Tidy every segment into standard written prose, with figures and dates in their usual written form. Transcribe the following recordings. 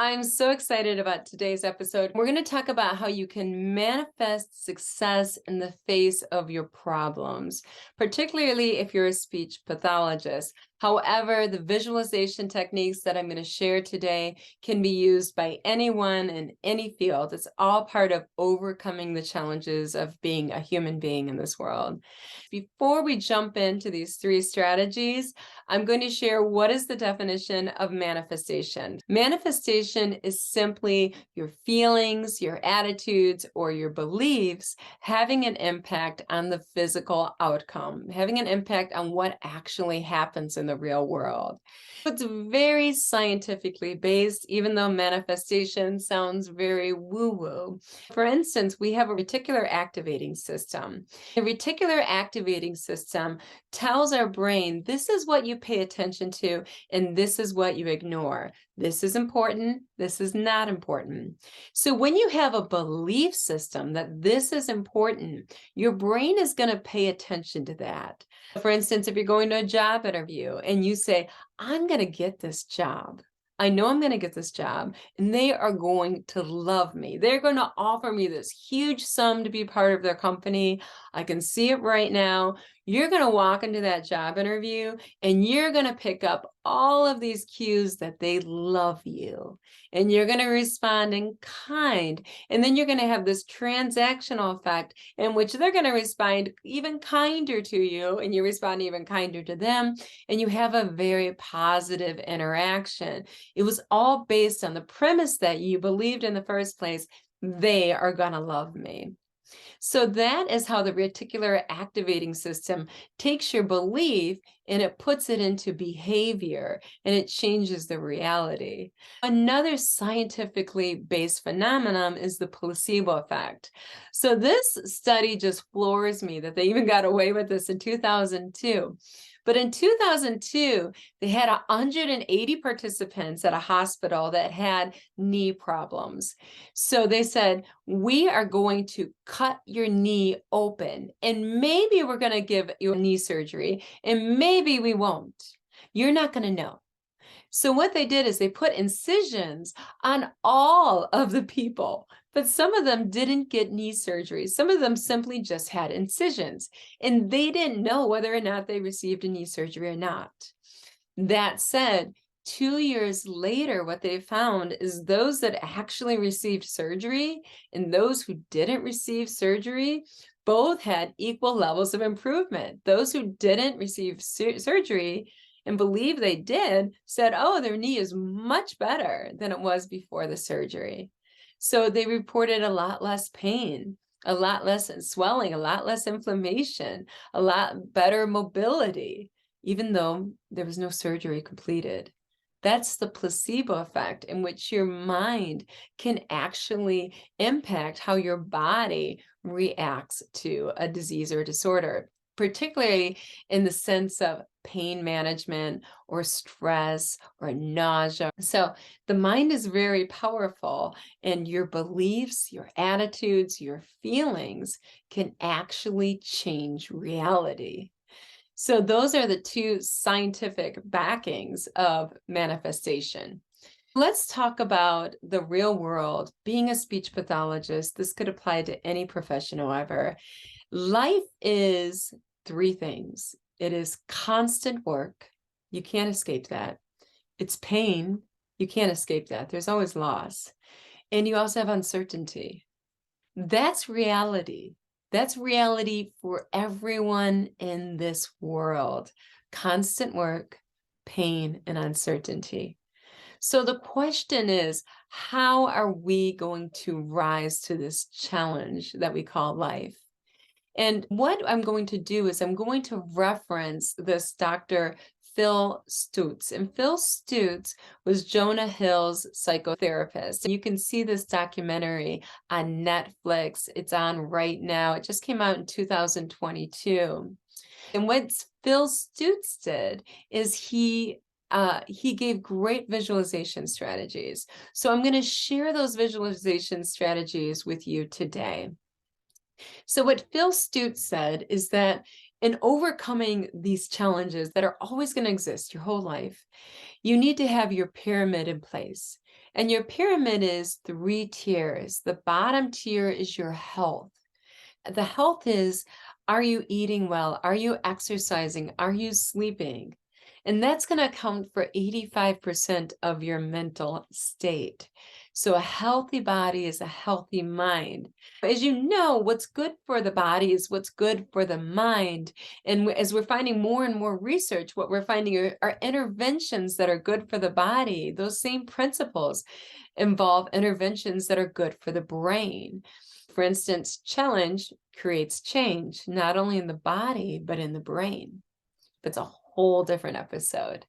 I'm so excited about today's episode. We're going to talk about how you can manifest success in the face of your problems, particularly if you're a speech pathologist. However, the visualization techniques that I'm going to share today can be used by anyone in any field. It's all part of overcoming the challenges of being a human being in this world. Before we jump into these three strategies, I'm going to share what is the definition of manifestation. Manifestation is simply your feelings, your attitudes, or your beliefs having an impact on the physical outcome, having an impact on what actually happens in the real world. It's very scientifically based, even though manifestation sounds very woo-woo. For instance, we have a reticular activating system. The reticular activating system tells our brain, this is what you pay attention to, and this is what you ignore. This is important, this is not important. So when you have a belief system that this is important, your brain is going to pay attention to that. For instance, if you're going to a job interview and you say, I'm going to get this job. I know I'm going to get this job and they are going to love me. They're going to offer me this huge sum to be part of their company. I can see it right now. You're going to walk into that job interview and you're going to pick up all of these cues that they love you. And you're going to respond in kind. And then you're going to have this transactional effect in which they're going to respond even kinder to you and you respond even kinder to them. And you have a very positive interaction. It was all based on the premise that you believed in the first place, they are going to love me. So that is how the reticular activating system takes your belief and it puts it into behavior and it changes the reality. Another scientifically based phenomenon is the placebo effect. So this study just floors me that they even got away with this in 2002. But in 2002, they had 180 participants at a hospital that had knee problems. So they said, we are going to cut your knee open and maybe we're going to give you knee surgery and maybe we won't. You're not going to know. So what they did is they put incisions on all of the people, but some of them didn't get knee surgery. Some of them simply just had incisions, and they didn't know whether or not they received a knee surgery or not. That said, 2 years later, what they found is those that actually received surgery and those who didn't receive surgery both had equal levels of improvement. Those who didn't receive surgery and believe they did said, oh, their knee is much better than it was before the surgery. So they reported a lot less pain, a lot less swelling, a lot less inflammation, a lot better mobility, even though there was no surgery completed. That's the placebo effect in which your mind can actually impact how your body reacts to a disease or disorder, particularly in the sense of pain management or stress or nausea. So the mind is very powerful, and your beliefs, your attitudes, your feelings can actually change reality. So those are the two scientific backings of manifestation. Let's talk about the real world. Being a speech pathologist, this could apply to any profession, however. Life is three things. It is constant work. You can't escape that. It's pain. You can't escape that. There's always loss. And you also have uncertainty. That's reality. That's reality for everyone in this world. Constant work, pain, and uncertainty. So the question is, how are we going to rise to this challenge that we call life? And what I'm going to do is I'm going to reference this Dr. Phil Stutz. And Phil Stutz was Jonah Hill's psychotherapist. And you can see this documentary on Netflix. It's on right now. It just came out in 2022. And what Phil Stutz did is he gave great visualization strategies. So I'm going to share those visualization strategies with you today. So what Phil Stutz said is that in overcoming these challenges that are always going to exist your whole life, you need to have your pyramid in place. And your pyramid is 3 tiers. The bottom tier is your health. The health is, are you eating well? Are you exercising? Are you sleeping? And that's going to account for 85% of your mental state. So a healthy body is a healthy mind. As you know, what's good for the body is what's good for the mind. And as we're finding more and more research, what we're finding are interventions that are good for the body. Those same principles involve interventions that are good for the brain. For instance, challenge creates change, not only in the body, but in the brain. That's a whole different episode.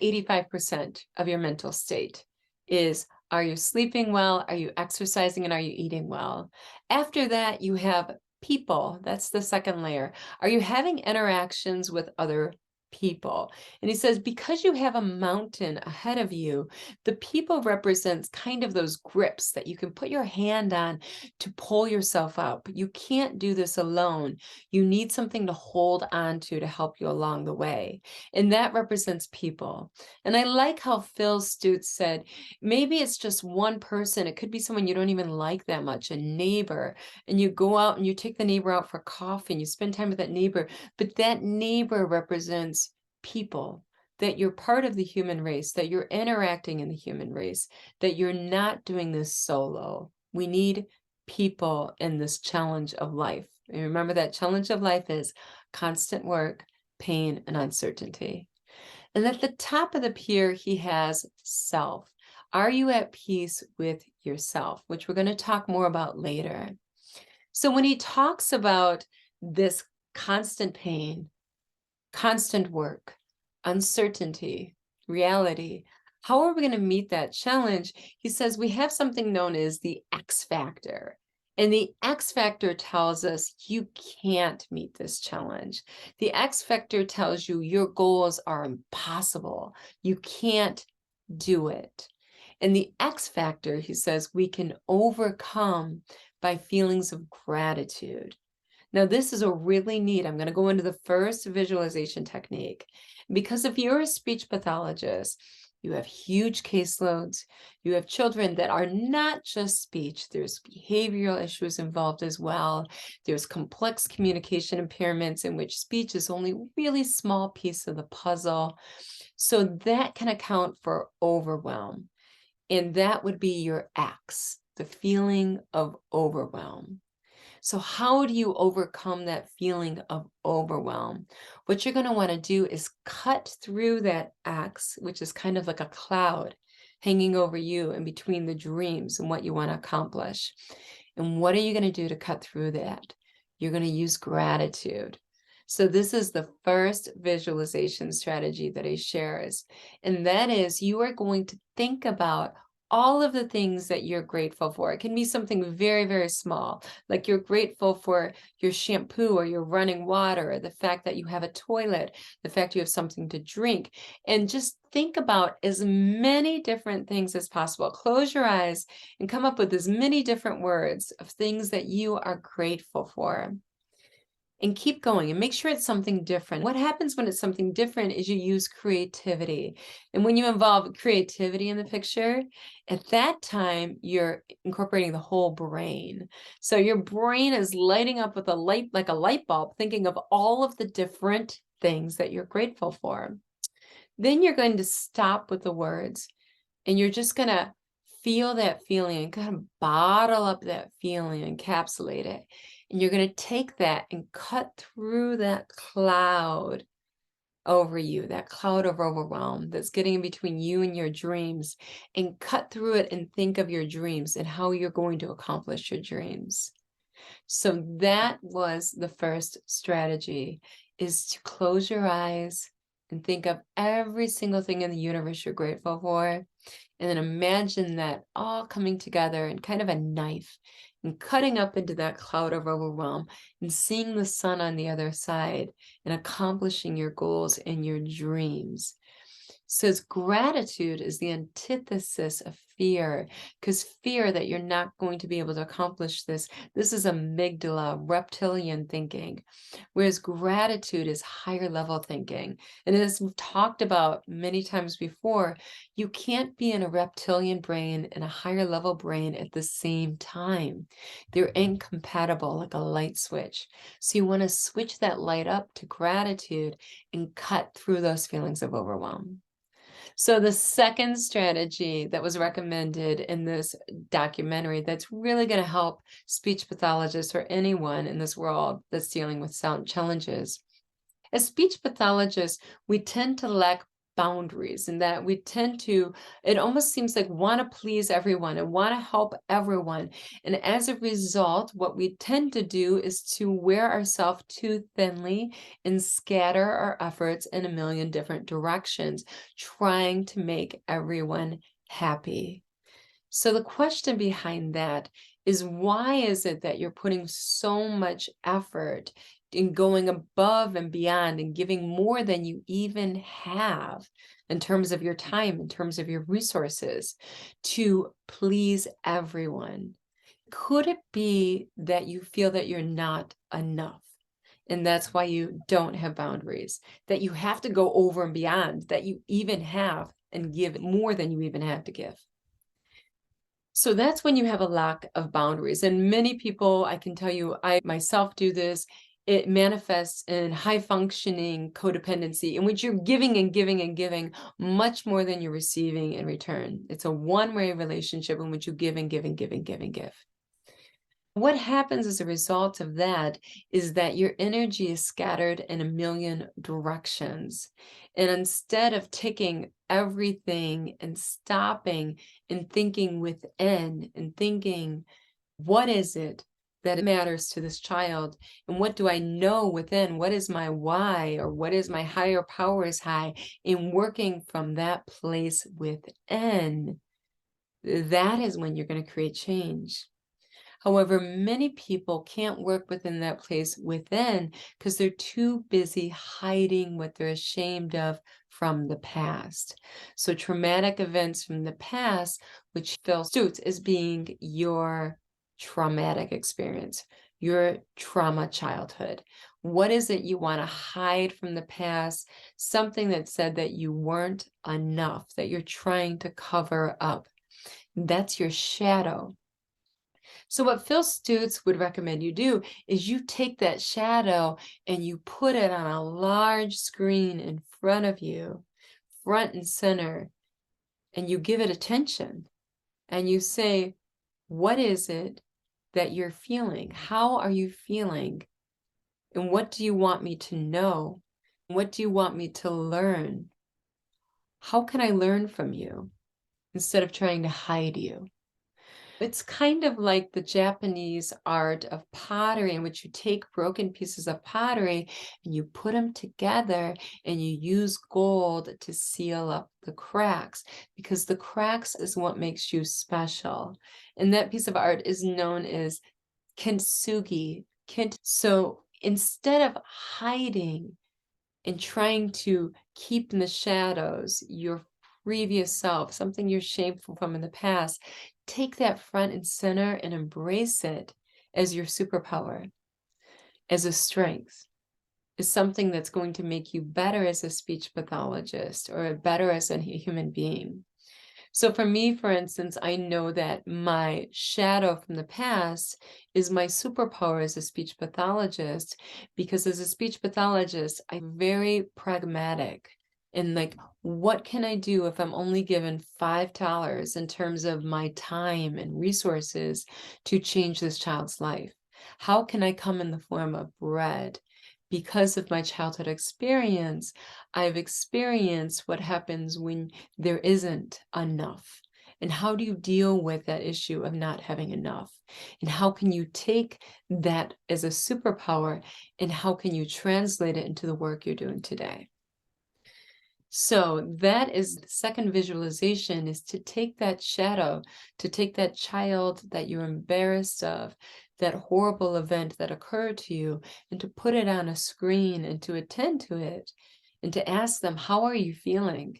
85% of your mental state is, are you sleeping well? Are you exercising? And are you eating well? After that, you have people. That's the second layer. Are you having interactions with other people? And he says, because you have a mountain ahead of you, the people represents kind of those grips that you can put your hand on to pull yourself up. You can't do this alone. You need something to hold on to help you along the way. And that represents people. And I like how Phil Stutz said, maybe it's just one person. It could be someone you don't even like that much, a neighbor, and you go out and you take the neighbor out for coffee and you spend time with that neighbor, but that neighbor represents people, that you're part of the human race, that you're interacting in the human race, that you're not doing this solo. We need people in this challenge of life. And remember, that challenge of life is constant work, pain, and uncertainty. And at the top of the pier, he has self. Are you at peace with yourself? Which we're going to talk more about later. So when he talks about this constant pain, constant work, uncertainty, reality, how are we going to meet that challenge? He says we have something known as the X factor. And the X factor tells us you can't meet this challenge. The X factor tells you your goals are impossible. You can't do it. And the X factor, he says, we can overcome by feelings of gratitude. Now, this is a really neat, I'm going to go into the first visualization technique. Because if you're a speech pathologist, you have huge caseloads, you have children that are not just speech, there's behavioral issues involved as well. There's complex communication impairments in which speech is only a really small piece of the puzzle. So that can account for overwhelm. And that would be your X, the feeling of overwhelm. So how do you overcome that feeling of overwhelm? What you're going to want to do is cut through that X, which is kind of like a cloud hanging over you in between the dreams and what you want to accomplish. And what are you going to do to cut through that? You're going to use gratitude. So this is the first visualization strategy that he shares. And that is, you are going to think about all of the things that you're grateful for. It can be something very, very small, like you're grateful for your shampoo or your running water, or the fact that you have a toilet, the fact you have something to drink, and just think about as many different things as possible. Close your eyes and come up with as many different words of things that you are grateful for. And keep going and make sure it's something different. What happens when it's something different is you use creativity. And when you involve creativity in the picture, at that time, you're incorporating the whole brain. So your brain is lighting up with a light, like a light bulb, thinking of all of the different things that you're grateful for. Then you're going to stop with the words and you're just going to feel that feeling and kind of bottle up that feeling, encapsulate it. And you're going to take that and cut through that cloud over you, that cloud of overwhelm that's getting in between you and your dreams, and cut through it and think of your dreams and how you're going to accomplish your dreams. So that was the first strategy, is to close your eyes and think of every single thing in the universe you're grateful for. And then imagine that all coming together in kind of a knife and cutting up into that cloud of overwhelm and seeing the sun on the other side and accomplishing your goals and your dreams. So gratitude is the antithesis of fear, because fear that you're not going to be able to accomplish this, this is amygdala, reptilian thinking, whereas gratitude is higher level thinking. And as we've talked about many times before, you can't be in a reptilian brain and a higher level brain at the same time. They're incompatible, like a light switch. So you want to switch that light up to gratitude and cut through those feelings of overwhelm. So the second strategy that was recommended in this documentary that's really going to help speech pathologists or anyone in this world that's dealing with sound challenges. As speech pathologists, we tend to lack boundaries, and that we tend to, it almost seems like, want to please everyone and want to help everyone. And as a result, what we tend to do is to wear ourselves too thinly and scatter our efforts in a million different directions, trying to make everyone happy. So the question behind that is, why is it that you're putting so much effort in going above and beyond and giving more than you even have in terms of your time, in terms of your resources, to please everyone? Could it be that you feel that you're not enough? And that's why you don't have boundaries, that you have to go over and beyond that you even have and give more than you even have to give. So that's when you have a lack of boundaries. And many people, I can tell you, I myself do this. It manifests in high functioning codependency, in which you're giving and giving and giving much more than you're receiving in return. It's a one-way relationship in which you give and give and give and give and give. What happens as a result of that is that your energy is scattered in a million directions. And instead of taking everything and stopping and thinking within and thinking, what is it that matters to this child? And what do I know within? What is my why, or what is my higher powers high? In working from that place within, that is when you're going to create change. However, many people can't work within that place within because they're too busy hiding what they're ashamed of from the past. So traumatic events from the past, which Phil Stutz as being your traumatic experience, your trauma childhood. What is it you want to hide from the past? Something that said that you weren't enough, that you're trying to cover up. That's your shadow. So what Phil Stutz would recommend you do is you take that shadow and you put it on a large screen in front of you, front and center, and you give it attention. And you say, what is it that you're feeling? How are you feeling? And what do you want me to know? What do you want me to learn? How can I learn from you instead of trying to hide you? It's kind of like the Japanese art of pottery, in which you take broken pieces of pottery and you put them together and you use gold to seal up the cracks, because the cracks is what makes you special. And that piece of art is known as kintsugi. So instead of hiding and trying to keep in the shadows your previous self, something you're shameful from in the past, take that front and center and embrace it as your superpower, as a strength, as something that's going to make you better as a speech pathologist or better as a human being. So for me, for instance, I know that my shadow from the past is my superpower as a speech pathologist, because as a speech pathologist, I'm very pragmatic. And like, what can I do if I'm only given $5 in terms of my time and resources to change this child's life? How can I come in the form of bread? Because of my childhood experience, I've experienced what happens when there isn't enough. And how do you deal with that issue of not having enough? And how can you take that as a superpower, and how can you translate it into the work you're doing today? So that is the second visualization, is to take that shadow, to take that child that you're embarrassed of, that horrible event that occurred to you, and to put it on a screen and to attend to it and to ask them, how are you feeling?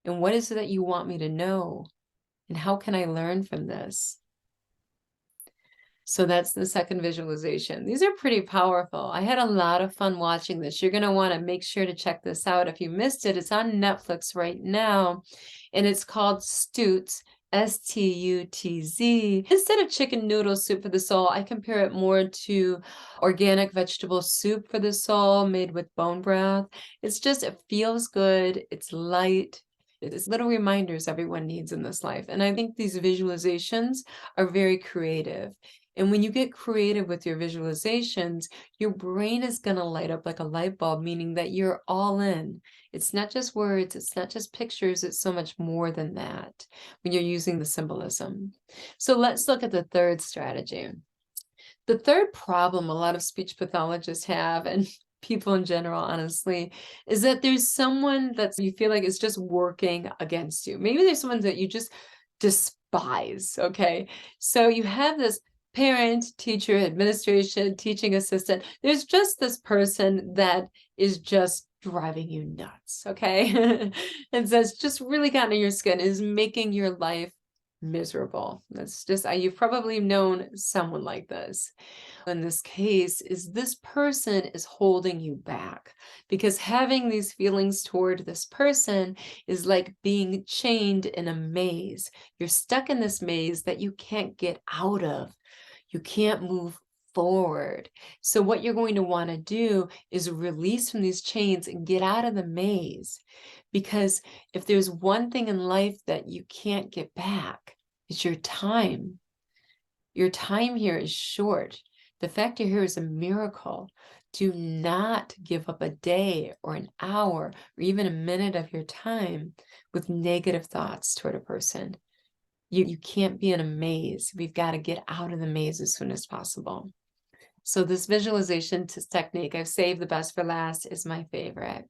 And what is it that you want me to know? And how can I learn from this? So that's the second visualization. These are pretty powerful. I had a lot of fun watching this. You're going to want to make sure to check this out. If you missed it, it's on Netflix right now, and it's called Stutz, Stutz. Instead of chicken noodle soup for the soul, I compare it more to organic vegetable soup for the soul made with bone broth. It's just, it feels good. It's light. It's little reminders everyone needs in this life. And I think these visualizations are very creative. And when you get creative with your visualizations, your brain is going to light up like a light bulb, meaning that you're all in. It's not just words, it's not just pictures, it's so much more than that when you're using the symbolism. So let's look at the third strategy. The third problem a lot of speech pathologists have, and people in general, honestly, is that there's someone that you feel like is just working against you. Maybe there's someone that you just despise, okay? So you have this parent, teacher, administration, teaching assistant. There's just this person that is just driving you nuts, okay? And so it's just really gotten in your skin, is making your life miserable. That's just, you've probably known someone like this. In this case, is this person is holding you back, because having these feelings toward this person is like being chained in a maze. You're stuck in this maze that you can't get out of. You can't move forward. So what you're going to want to do is release from these chains and get out of the maze. Because if there's one thing in life that you can't get back, it's your time. Your time here is short. The fact you're here is a miracle. Do not give up a day or an hour or even a minute of your time with negative thoughts toward a person. You can't be in a maze. We've got to get out of the maze as soon as possible. So this visualization technique, I've saved the best for last, is my favorite.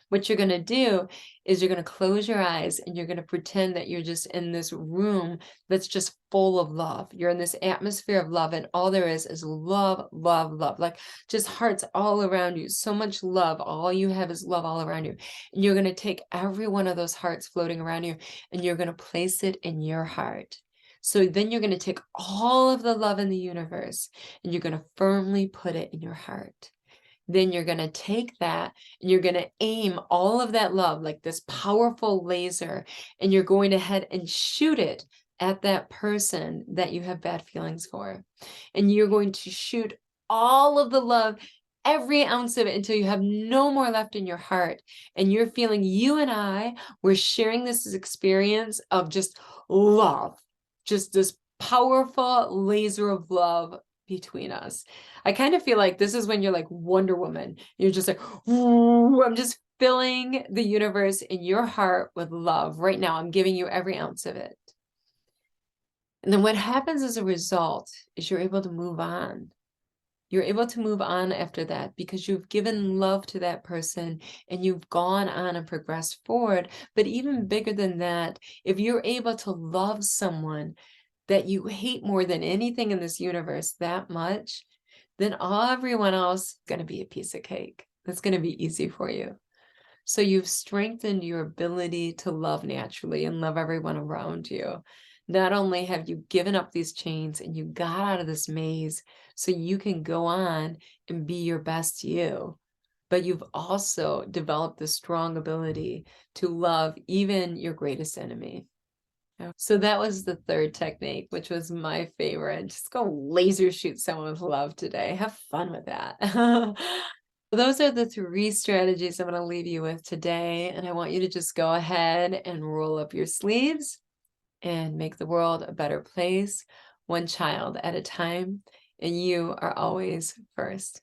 What you're going to do is you're going to close your eyes and you're going to pretend that you're just in this room that's just full of love. You're in this atmosphere of love, and all there is love, love, love, like just hearts all around you. So much love. All you have is love all around you. And you're going to take every one of those hearts floating around you and you're going to place it in your heart. So then you're going to take all of the love in the universe and you're going to firmly put it in your heart. Then you're going to take that and you're going to aim all of that love like this powerful laser, and you're going to head and shoot it at that person that you have bad feelings for. And you're going to shoot all of the love, every ounce of it, until you have no more left in your heart. And you're feeling, you and I, we're sharing this experience of just love, just this powerful laser of love between us. I kind of feel like this is when you're like Wonder Woman. You're just like, ooh, I'm just filling the universe in your heart with love right now. I'm giving you every ounce of it. And then what happens as a result is you're able to move on. You're able to move on after that because you've given love to that person and you've gone on and progressed forward. But even bigger than that, if you're able to love someone that you hate more than anything in this universe that much, then everyone else is going to be a piece of cake. That's going to be easy for you. So you've strengthened your ability to love naturally and love everyone around you. Not only have you given up these chains and you got out of this maze so you can go on and be your best you, but you've also developed the strong ability to love even your greatest enemy. So that was the third technique, which was my favorite. Just go laser shoot someone with love today. Have fun with that. Those are the 3 strategies I'm going to leave you with today. And I want you to just go ahead and roll up your sleeves and make the world a better place, one child at a time. And you are always first.